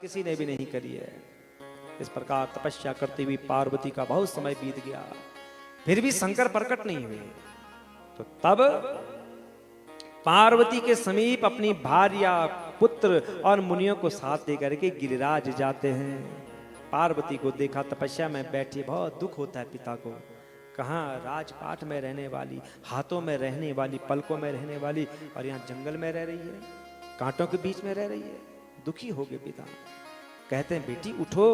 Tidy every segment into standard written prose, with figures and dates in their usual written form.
किसी ने भी नहीं करी है। इस प्रकार तपस्या करती हुई पार्वती का बहुत समय बीत गया, फिर भी शंकर प्रकट नहीं हुए। तो तब पार्वती के समीप अपनी भार्या, पुत्र और मुनियों को साथ लेकर के गिरिराज जाते हैं। पार्वती को देखा तपस्या में बैठी, बहुत दुख होता है पिता को। कहाँ राजपाट में रहने वाली, हाथों में रहने वाली, पलकों में रहने वाली, और यहाँ जंगल में रह रही है, कांटों के बीच में रह रही है। दुखी हो गए पिता। कहते हैं बेटी उठो,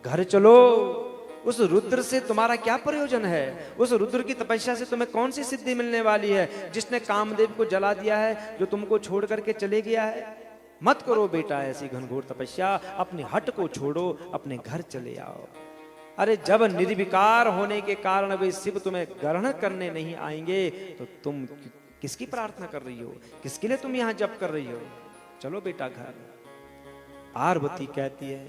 घर चलो। उस रुद्र से तुम्हारा क्या प्रयोजन है? उस रुद्र की तपस्या से तुम्हें कौन सी सिद्धि मिलने वाली है, जिसने कामदेव को जला दिया है, जो तुमको छोड़ करके चले गया है? मत करो बेटा ऐसी घनघोर तपस्या, अपनी हट को छोड़ो, अपने घर चले आओ। अरे जब निर्विकार होने के कारण वे शिव तुम्हें ग्रहण करने नहीं आएंगे तो तुम किसकी प्रार्थना कर रही हो? किसके लिए तुम यहाँ जप कर रही हो? चलो बेटा घर। पार्वती कहती है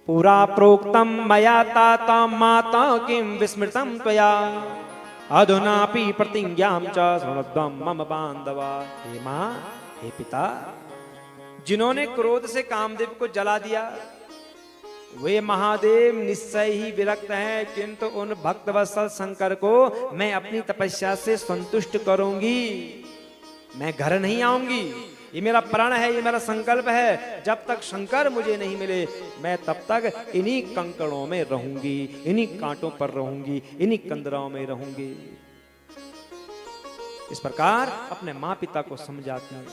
पुरा प्रोक्तम मया ताता माता किम विस्मृतम त्वया अधुनापि प्रतिज्ञां च शृणुध्वं मम बांधवा। हे मां, हे पिता, जिन्होंने क्रोध से कामदेव को जला दिया वे महादेव निश्चय ही विरक्त हैं, किंतु उन भक्तवत्सल शंकर को मैं अपनी तपस्या से संतुष्ट करूंगी। मैं घर नहीं आऊंगी, ये मेरा प्रण है, ये मेरा संकल्प है। जब तक शंकर मुझे नहीं मिले मैं तब तक इन्हीं कंकड़ों में रहूंगी, इन्हीं कांटों पर रहूंगी, इन्हीं कंदराओं में रहूंगी। इस प्रकार अपने माँ पिता को समझाती है।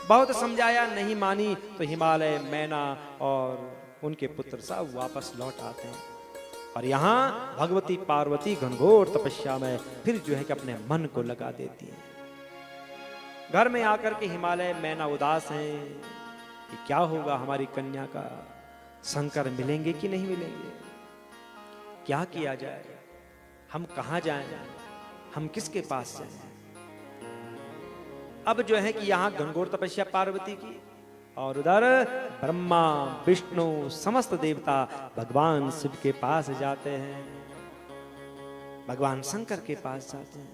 बहुत समझाया, नहीं मानी तो हिमालय, मैना और उनके पुत्र सब वापस लौट आते हैं। और यहाँ भगवती पार्वती घनघोर तपस्या में फिर जो है कि अपने मन को लगा देती है। घर में आकर के हिमालय, मैना उदास हैं कि क्या होगा हमारी कन्या का, शंकर मिलेंगे कि नहीं मिलेंगे, क्या किया जाए, हम कहां जाएं, हम किसके पास जाएं। अब जो है कि यहां घनघोर तपस्या पार्वती की, और उधर ब्रह्मा, विष्णु, समस्त देवता भगवान शिव के पास जाते हैं, भगवान शंकर के पास जाते हैं।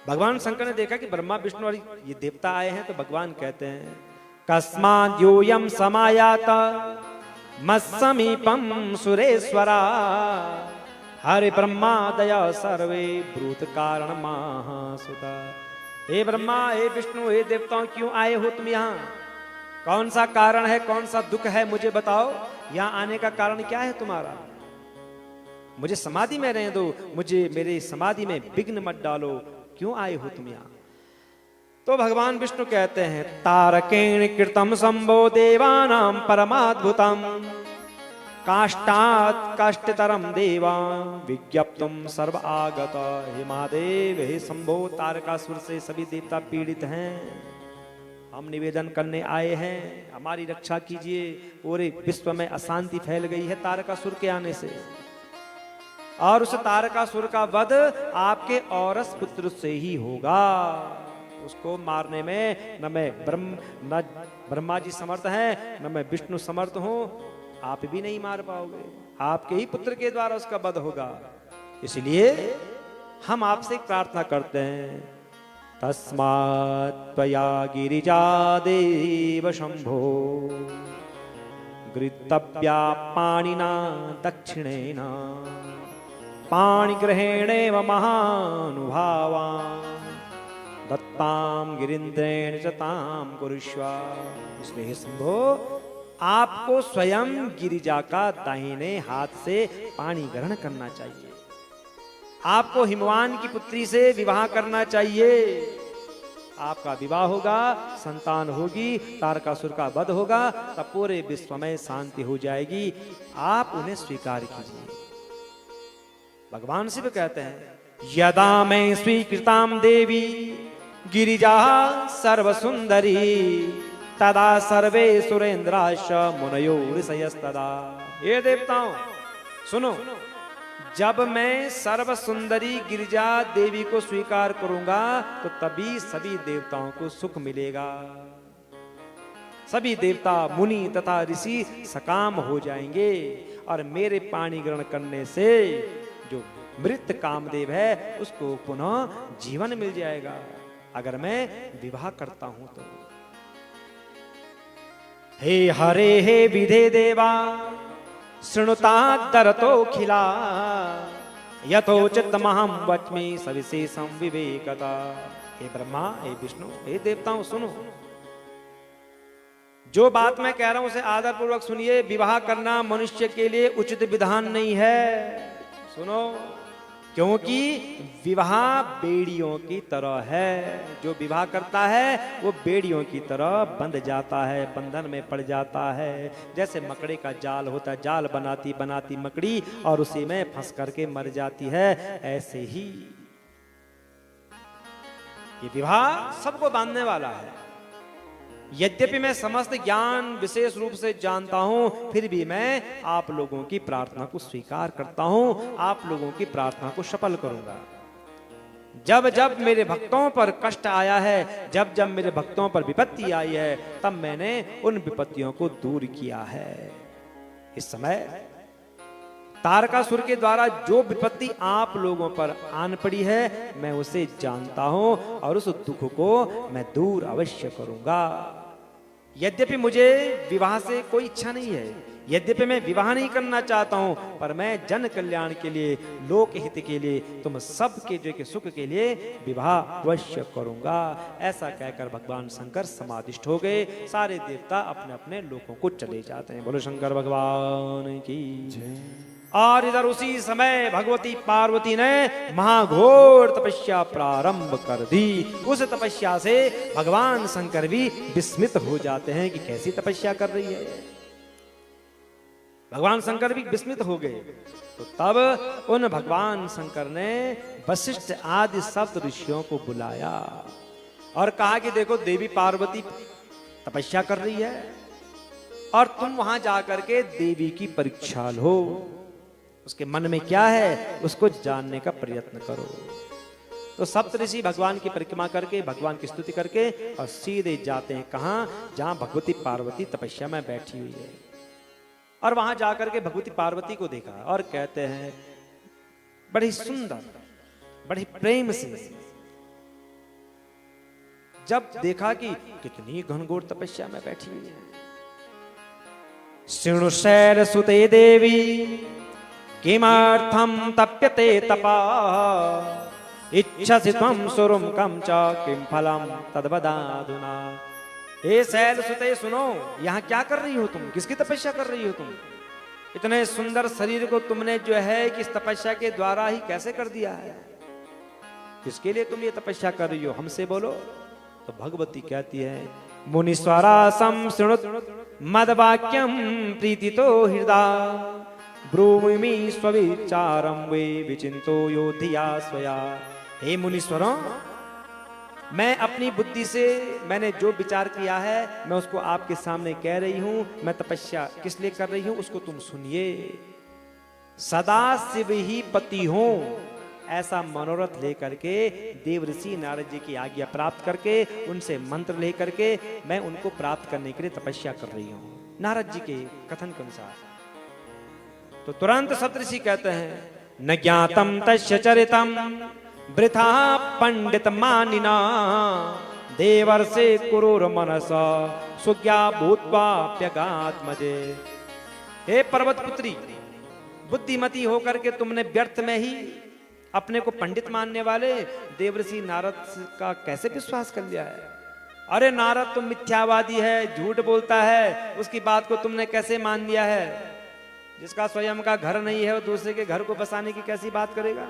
भगवान शंकर ने देखा कि ब्रह्मा, विष्णु और ये देवता आए हैं, तो भगवान कहते हैं कस्माद् योऽयं समायाता मत्समीपं सुरेश्वरा हरे ब्रह्मा दया सर्वे ब्रूत कारण महासुता। हे ब्रह्मा, हे विष्णु, हे देवताओं, क्यों आए हो तुम यहाँ? कौन सा कारण है, कौन सा दुख है, मुझे बताओ। यहाँ आने का कारण क्या है तुम्हारा? मुझे समाधि में रहने दो, मुझे मेरे समाधि में विघ्न मत डालो, क्यों आए हो तुम यहाँ? तो भगवान विष्णु कहते हैं तारकेण कृतम शंभो देवानां परमाद्भुतम काष्टात् काष्ठतरम देवा विज्ञप्तुम सर्व आगत। हे महादेव, हे शंभो, तारकासुर से सभी देवता पीड़ित हैं, हम निवेदन करने आए हैं, हमारी रक्षा कीजिए। पूरे विश्व में अशांति फैल गई है तारकासुर के आने से, और उस तारकासुर का वध आपके औरस पुत्र से ही होगा। उसको मारने में न ब्रह्मा जी समर्थ हैं, न मैं विष्णु समर्थ हूं, आप भी नहीं मार पाओगे, आपके ही पुत्र के द्वारा उसका वध होगा। इसलिए हम आपसे प्रार्थना करते हैं तस्मात् त्वया गिरिजा देव शंभो गृहीतव्या पाणिना दक्षिणेन पाणिग्रहेणेव महानुभावा दत्तां गिरीन्द्रेण च तां कुरुष्व। इसलिए शंभो, आपको स्वयं गिरिजा का दाहिने हाथ से पाणी ग्रहण करना चाहिए, आपको हिमवान की पुत्री से विवाह करना चाहिए। आपका विवाह होगा, संतान होगी, तारकासुर का वध होगा, तब पूरे विश्व में शांति हो जाएगी। आप उन्हें स्वीकार कीजिए। भगवान शिव कहते हैं यदा मैं स्वीकृताम देवी गिरिजा सर्व सुंदरी तदा सर्वे सुरेंद्राश मुनयो ऋषयस्तदा। ये देवताओं सुनो, जब मैं सर्व सुंदरी गिरिजा देवी को स्वीकार करूंगा तो तभी सभी देवताओं को सुख मिलेगा। सभी देवता, मुनि तथा ऋषि सकाम हो जाएंगे, और मेरे पाणी ग्रहण करने से जो मृत कामदेव है उसको पुनः जीवन मिल जाएगा, अगर मैं विवाह करता हूं तो। हे हरे हे विधे देवा शृणुता दरतो खिला यथोचित महम वच्मि सविशेषम विवेकता। हे ब्रह्मा, हे विष्णु, हे देवताओं, सुनो, जो बात मैं कह रहा हूं उसे आदर पूर्वक सुनिए। विवाह करना मनुष्य के लिए उचित विधान नहीं है। सुनो, क्योंकि विवाह बेड़ियों की तरह है। जो विवाह करता है वो बेड़ियों की तरह बंध जाता है, बंधन में पड़ जाता है। जैसे मकड़े का जाल होता है, जाल बनाती बनाती मकड़ी और उसी में फंस करके मर जाती है, ऐसे ही ये विवाह सबको बांधने वाला है। यद्यपि मैं समस्त ज्ञान विशेष रूप से जानता हूं, फिर भी मैं आप लोगों की प्रार्थना को स्वीकार करता हूं, आप लोगों की प्रार्थना को सफल करूंगा। जब जब मेरे भक्तों पर कष्ट आया है, जब जब मेरे भक्तों पर विपत्ति आई है, तब मैंने उन विपत्तियों को दूर किया है। इस समय तारकासुर के द्वारा जो विपत्ति आप लोगों पर आन पड़ी है, मैं उसे जानता हूं और उस दुख को मैं दूर अवश्य करूंगा। यद्यपि मुझे विवाह से कोई इच्छा नहीं है, यद्यपि मैं विवाह नहीं करना चाहता हूं, पर मैं जन कल्याण के लिए, लोक हित के लिए, तुम सबके जो के सुख के लिए विवाह अवश्य करूंगा। ऐसा कहकर भगवान शंकर समाधिष्ठ हो गए। सारे देवता अपने अपने लोकों को चले जाते हैं। बोलो शंकर भगवान की जय। और इधर उसी समय भगवती पार्वती ने महाघोर तपस्या प्रारंभ कर दी। उस तपस्या से भगवान शंकर भी विस्मित हो जाते हैं कि कैसी तपस्या कर रही है। भगवान शंकर भी विस्मित हो गए। तो तब उन भगवान शंकर ने वशिष्ठ आदि सप्त ऋषियों को बुलाया और कहा कि देखो, देवी पार्वती तपस्या कर रही है और तुम वहां जाकर के देवी की परीक्षा लो। उसके मन में क्या है उसको जानने का प्रयत्न करो। तो सप्तऋषि भगवान की परिक्रमा करके, भगवान की स्तुति करके और सीधे जाते हैं कहां? जहां भगवती पार्वती तपस्या में बैठी हुई है। और वहां जाकर के भगवती पार्वती को देखा और कहते हैं बड़ी सुंदर, बड़ी प्रेम से जब देखा कि कितनी घनघोर तपस्या में बैठी हुई है। शृणु शैल सुते देवी किमर्थम तप्यते तपा इच्छसि त्वं सुरुम कम च किम फलम तद्वदाधुना। हे शैल सुते, सुनो, यहाँ क्या कर रही हो तुम? किसकी तपस्या कर रही हो तुम? इतने सुंदर शरीर को तुमने जो है कि इस तपस्या के द्वारा ही कैसे कर दिया है? किसके लिए तुम ये तपस्या कर रही हो? हमसे बोलो। तो भगवती कहती है मुनीश्वरा सम शृणुत मद्वाक्यम प्रीतितो हृदय ब्रूमि स्वविचारम वे विचिंतो योधिया स्वया। हे मुनीश्वरों, मैं अपनी बुद्धि से मैंने जो विचार किया है मैं उसको आपके सामने कह रही हूं। मैं तपस्या किस लिए कर रही हूं उसको तुम सुनिए। सदा शिव ही पति हो, ऐसा मनोरथ लेकर के देवऋषि नारद जी की आज्ञा प्राप्त करके, उनसे मंत्र लेकर के मैं उनको प्राप्त करने के लिए तपस्या कर रही हूं, नारद जी के कथन के अनुसार। तो तुरंत सप्तऋषि कहते हैं न ज्ञातम तस्य चरितम वृथा पंडित मानिना देवर्षे कुरुर मनसा सुज्ञा भूत्वा प्यगात्मजे। हे पर्वत पुत्री, बुद्धिमती होकर के तुमने व्यर्थ में ही अपने को पंडित मानने वाले देवर्षि नारद का कैसे विश्वास कर लिया है? अरे नारद तुम मिथ्यावादी है, झूठ बोलता है, उसकी बात को तुमने कैसे मान लिया है? जिसका स्वयं का घर नहीं है वो दूसरे के घर को बसाने की कैसी बात करेगा?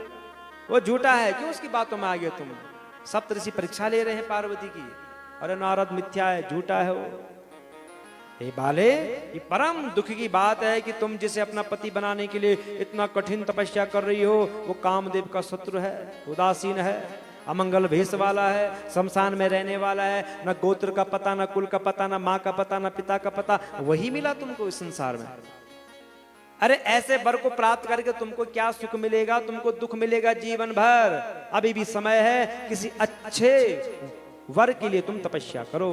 वो झूठा है, क्यों उसकी बातों में आ गए तुम? सप्तऋषि परीक्षा ले रहे हैं पार्वती की। अरे नारद मिथ्या है, झूठा है वो। हे बाले, ये परम दुख की बात है कि तुम जिसे अपना पति बनाने के लिए इतना कठिन तपस्या कर रही हो वो कामदेव का शत्रु है, उदासीन है, अमंगल भेष वाला है, शमशान में रहने वाला है, न गोत्र का पता, न कुल का पता, न माँ का पता, न पिता का पता, वही मिला तुमको इस संसार में। अरे ऐसे वर को प्राप्त करके तुमको क्या सुख मिलेगा? तुमको दुख मिलेगा जीवन भर। अभी भी समय है, किसी अच्छे वर के लिए तुम तपस्या करो।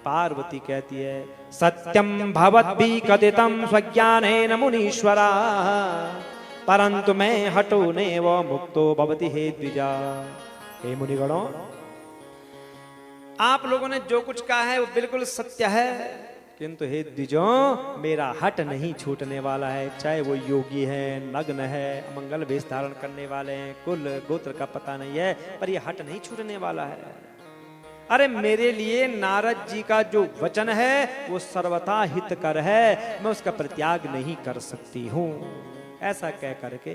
पार्वती कहती है सत्यम भवद्भि कथितम स्वज्ञानेन मुनीश्वरा परंतु मैं हटो नैव मुक्तो भवति हे द्विजा। हे मुनिगणों, आप लोगों ने जो कुछ कहा है वो बिल्कुल सत्य है, किंतु हे द्विजों मेरा हट नहीं छूटने वाला है। चाहे वो योगी है, नग्न है, अमंगल वेश धारण करने वाले हैं, कुल गोत्र का पता नहीं है, पर ये हट नहीं छूटने वाला है। अरे मेरे लिए नारद जी का जो वचन है वो सर्वथा हितकर है, मैं उसका परित्याग नहीं कर सकती हूं। ऐसा कह करके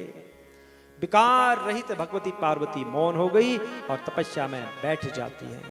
विकार रहित भगवती पार्वती मौन हो गई और तपस्या में बैठ जाती है।